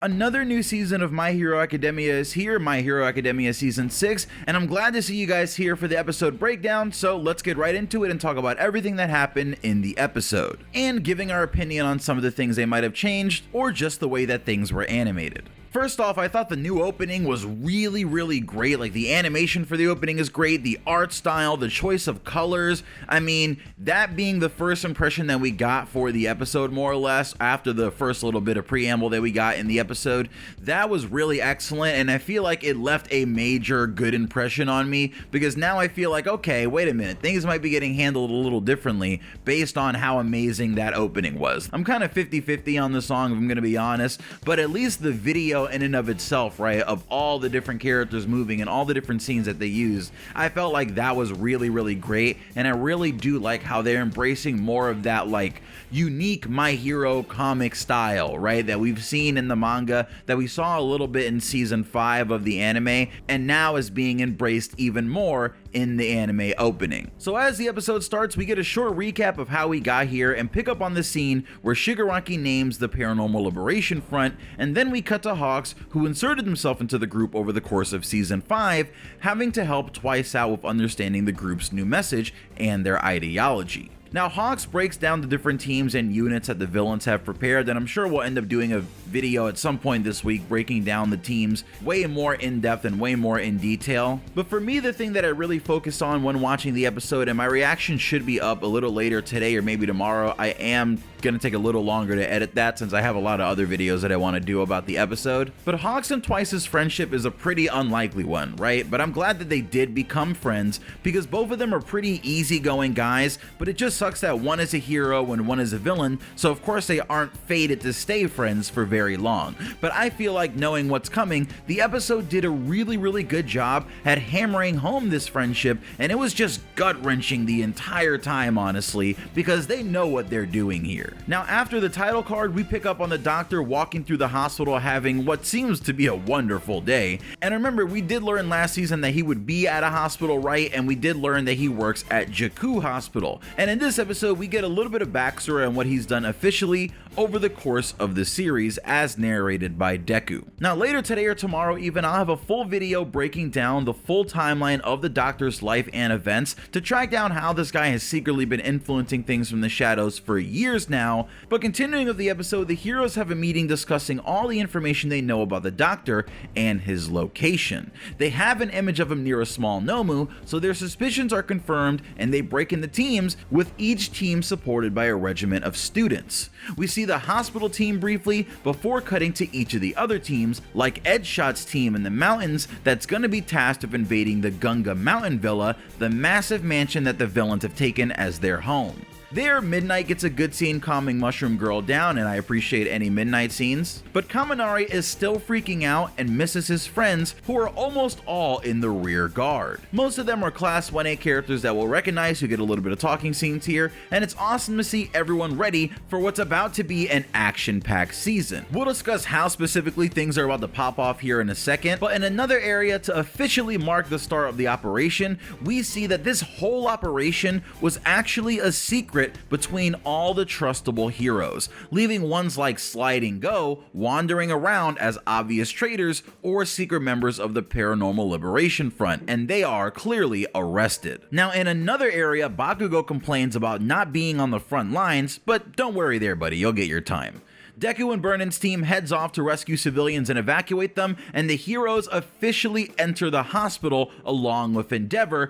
Another new season of My Hero Academia is here, My Hero Academia Season 6, and I'm glad to see you guys here for the episode breakdown, so let's get right into it and talk about everything that happened in the episode, and giving our opinion on some of the things they might have changed, or just the way that things were animated. First off, I thought the new opening was really great. Like, the animation for the opening is great, the art style, the choice of colors. I mean, that being the first impression that we got for the episode, more or less, after the first little bit of preamble that we got in the episode, that was really excellent, and I feel like it left a major good impression on me, because now I feel like, okay, wait a minute, things might be getting handled a little differently based on how amazing that opening was. I'm kind of 50-50 on the song, if I'm gonna be honest, but at least the video in and of itself, right, of all the different characters moving and all the different scenes that they used, I felt like that was really great, and I really do like how they're embracing more of that like unique My Hero comic style, right, that we've seen in the manga, that we saw a little bit in season 5 of the anime, and now is being embraced even more in the anime opening. So as the episode starts, we get a short recap of how we got here and pick up on the scene where Shigaraki names the Paranormal Liberation Front, and then we cut to Hawks, who inserted himself into the group over the course of season 5, having to help Twice out with understanding the group's new message and their ideology. Now, Hawks breaks down the different teams and units that the villains have prepared, and I'm sure we'll end up doing a video at some point this week breaking down the teams way more in depth and way more in detail. But for me, the thing that I really focused on when watching the episode, and my reaction should be up a little later today or maybe tomorrow, I am gonna take a little longer to edit that since I have a lot of other videos that I want to do about the episode. But Hawks and Twice's friendship is a pretty unlikely one, right? But I'm glad that they did become friends, because both of them are pretty easygoing guys, but it just sucks that one is a hero and one is a villain, so of course they aren't fated to stay friends for very long. But I feel like, knowing what's coming, the episode did a really good job at hammering home this friendship, and it was just gut-wrenching the entire time, honestly, because they know what they're doing here. Now, after the title card, we pick up on the doctor walking through the hospital having what seems to be a wonderful day. And remember, we did learn last season that he would be at a hospital, right? And we did learn that he works at Deku Hospital. And in this episode, we get a little bit of backstory on what he's done officially over the course of the series, as narrated by Deku. Now, later today or tomorrow even, I'll have a full video breaking down the full timeline of the doctor's life and events to track down how this guy has secretly been influencing things from the shadows for years now. But continuing with the episode, the heroes have a meeting discussing all the information they know about the doctor and his location. They have an image of him near a small Nomu, so their suspicions are confirmed, and they break into teams, with each team supported by a regiment of students. We see the hospital team briefly before cutting to each of the other teams, like Edshot's team in the mountains that's going to be tasked with invading the Gunga Mountain Villa, the massive mansion that the villains have taken as their home. There, Midnight gets a good scene calming Mushroom Girl down, and I appreciate any Midnight scenes. But Kaminari is still freaking out and misses his friends, who are almost all in the rear guard. Most of them are Class 1A characters that we'll recognize, who get a little bit of talking scenes here, and it's awesome to see everyone ready for what's about to be an action-packed season. We'll discuss how specifically things are about to pop off here in a second, but in another area to officially mark the start of the operation, we see that this whole operation was actually a secret between all the trustable heroes, leaving ones like Sliding Go wandering around as obvious traitors or secret members of the Paranormal Liberation Front, and they are clearly arrested. Now, in another area, Bakugo complains about not being on the front lines, but don't worry there, buddy, you'll get your time. Deku and Burnin's team heads off to rescue civilians and evacuate them, and the heroes officially enter the hospital along with Endeavor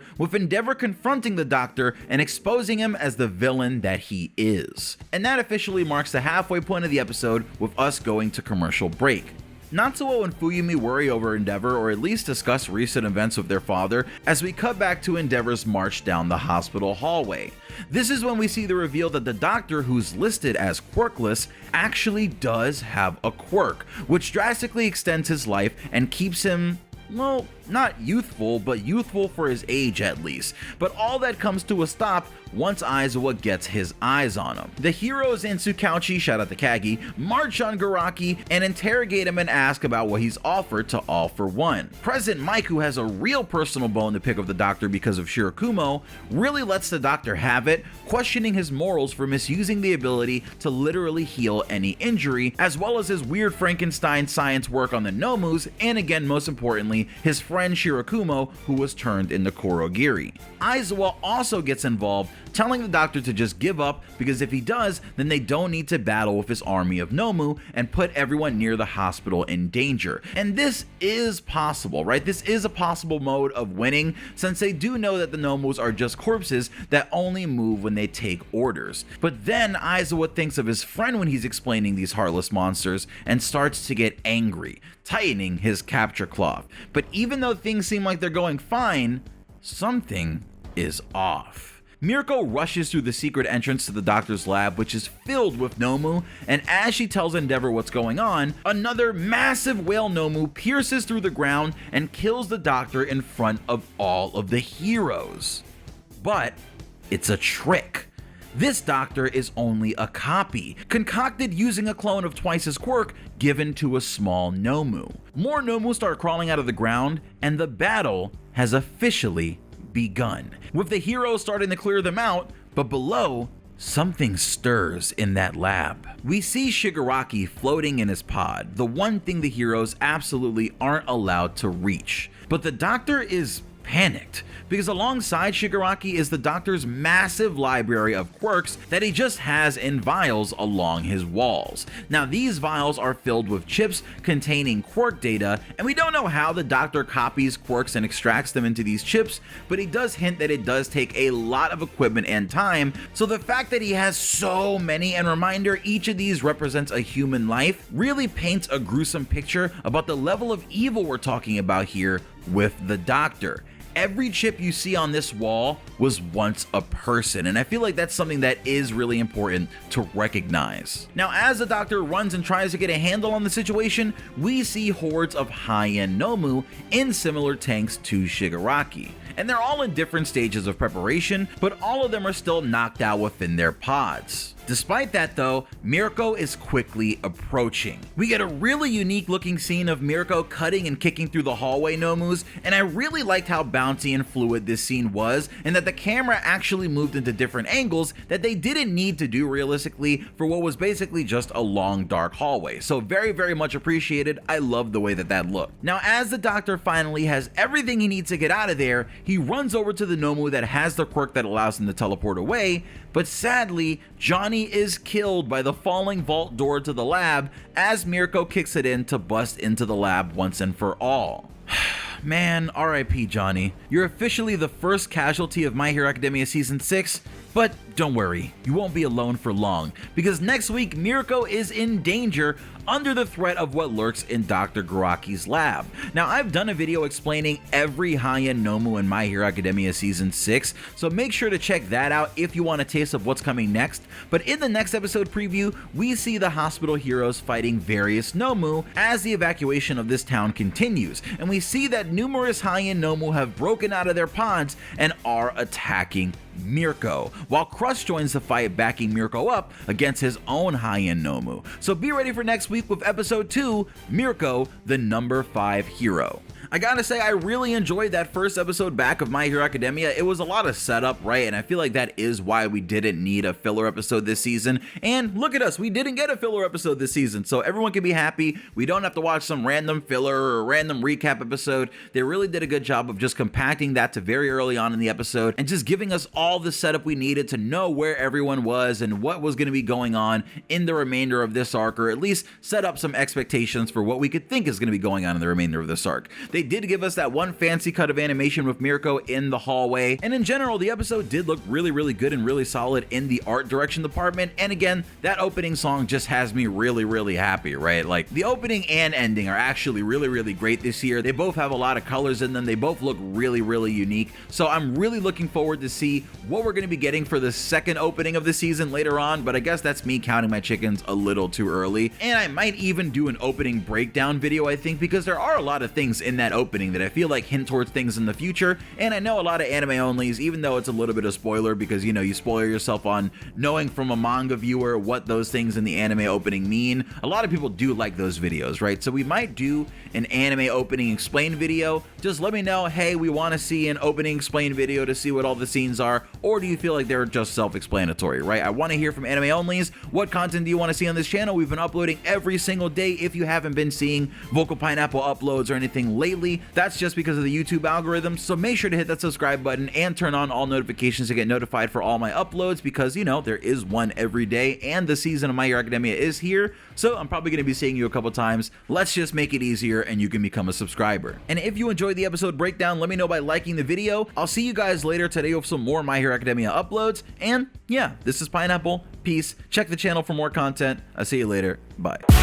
confronting the doctor and exposing him as the villain that he is. And that officially marks the halfway point of the episode, with us going to commercial break. Natsuo and Fuyumi worry over Endeavor, or at least discuss recent events with their father, as we cut back to Endeavor's march down the hospital hallway. This is when we see the reveal that the doctor, who's listed as quirkless, actually does have a quirk, which drastically extends his life and keeps him, well, not youthful, but youthful for his age at least. But all that comes to a stop once Aizawa gets his eyes on him. The heroes in Tsukauchi, shout out to Kagi, march on Garaki and interrogate him and ask about what he's offered to All for One. President Mike, who has a real personal bone to pick with the Doctor because of Shirakumo, really lets the Doctor have it, questioning his morals for misusing the ability to literally heal any injury, as well as his weird Frankenstein science work on the Nomus, and again, most importantly, his friend Shirakumo, who was turned into Kurogiri. Aizawa also gets involved, telling the Doctor to just give up, because if he does, then they don't need to battle with his army of Nomu and put everyone near the hospital in danger. And this is possible, right? This is a possible mode of winning, since they do know that the Nomus are just corpses that only move when they take orders. But then Aizawa thinks of his friend when he's explaining these heartless monsters and starts to get angry, tightening his capture cloth. But even though things seem like they're going fine, something is off. Mirko rushes through the secret entrance to the Doctor's lab, which is filled with Nomu, and as she tells Endeavor what's going on, another massive whale Nomu pierces through the ground and kills the Doctor in front of all of the heroes. But it's a trick. This Doctor is only a copy, concocted using a clone of twice his quirk given to a small Nomu. More Nomu start crawling out of the ground, and the battle has officially begun, with the heroes starting to clear them out, but below, something stirs in that lab. We see Shigaraki floating in his pod, the one thing the heroes absolutely aren't allowed to reach. But the Doctor is panicked, because alongside Shigaraki is the Doctor's massive library of quirks that he just has in vials along his walls. Now these vials are filled with chips containing quirk data, and we don't know how the Doctor copies quirks and extracts them into these chips, but he does hint that it does take a lot of equipment and time, so the fact that he has so many, and reminder each of these represents a human life, really paints a gruesome picture about the level of evil we're talking about here with the Doctor. Every chip you see on this wall was once a person, and I feel like that's something that is really important to recognize. Now, as the Doctor runs and tries to get a handle on the situation, we see hordes of high-end Nomu in similar tanks to Shigaraki. And they're all in different stages of preparation, but all of them are still knocked out within their pods. Despite that though, Mirko is quickly approaching. We get a really unique looking scene of Mirko cutting and kicking through the hallway Nomus, and I really liked how bouncy and fluid this scene was, and that the camera actually moved into different angles that they didn't need to do realistically for what was basically just a long dark hallway. So very, very much appreciated. I love the way that that looked. Now as the Doctor finally has everything he needs to get out of there, he runs over to the Nomu that has the quirk that allows him to teleport away, but sadly, Johnny is killed by the falling vault door to the lab as Mirko kicks it in to bust into the lab once and for all. Man, RIP Johnny. You're officially the first casualty of My Hero Academia Season 6, but don't worry, you won't be alone for long, because next week Mirko is in danger under the threat of what lurks in Dr. Garaki's lab. Now, I've done a video explaining every high-end Nomu in My Hero Academia Season 6, so make sure to check that out if you want a taste of what's coming next. But in the next episode preview, we see the hospital heroes fighting various Nomu as the evacuation of this town continues, and we see that numerous high-end Nomu have broken out of their pods and are attacking Mirko, while Crush joins the fight, backing Mirko up against his own high-end Nomu. So be ready for next week with episode 2, Mirko, the number 5 hero. I gotta say, I really enjoyed that first episode back of My Hero Academia. It was a lot of setup, right? And I feel like that is why we didn't need a filler episode this season. And look at us, we didn't get a filler episode this season, so everyone can be happy. We don't have to watch some random filler or random recap episode. They really did a good job of just compacting that to very early on in the episode and just giving us all the setup we needed to know where everyone was and what was going to be going on in the remainder of this arc, or at least set up some expectations for what we could think is going to be going on in the remainder of this arc. They did give us that one fancy cut of animation with Mirko in the hallway, and in general the episode did look really, really good and really solid in the art direction department. And again, that opening song just has me really, really happy, right? Like, the opening and ending are actually really, really great this year. They both have a lot of colors in them. They both look really, really unique. So I'm really looking forward to see what we're going to be getting for the second opening of the season later on, but I guess that's me counting my chickens a little too early. And I might even do an opening breakdown video, I think, because there are a lot of things in that that opening that I feel like hint towards things in the future. And I know a lot of anime onlys, even though it's a little bit of spoiler because, you know, you spoil yourself on knowing from a manga viewer what those things in the anime opening mean. A lot of people do like those videos, right? So we might do an anime opening explain video. Just let me know, hey, we want to see an opening explain video to see what all the scenes are, or do you feel like they're just self-explanatory, right? I want to hear from anime onlys. What content do you want to see on this channel? We've been uploading every single day. If you haven't been seeing Vocal Pineapple uploads or anything lately, that's just because of the YouTube algorithm. So make sure to hit that subscribe button and turn on all notifications to get notified for all my uploads, because, you know, there is one every day and the season of My Hero Academia is here. So I'm probably going to be seeing you a couple times. Let's just make it easier and you can become a subscriber. And if you enjoyed the episode breakdown, let me know by liking the video. I'll see you guys later today with some more My Hero Academia uploads. And yeah, this is Pineapple. Peace. Check the channel for more content. I'll see you later. Bye.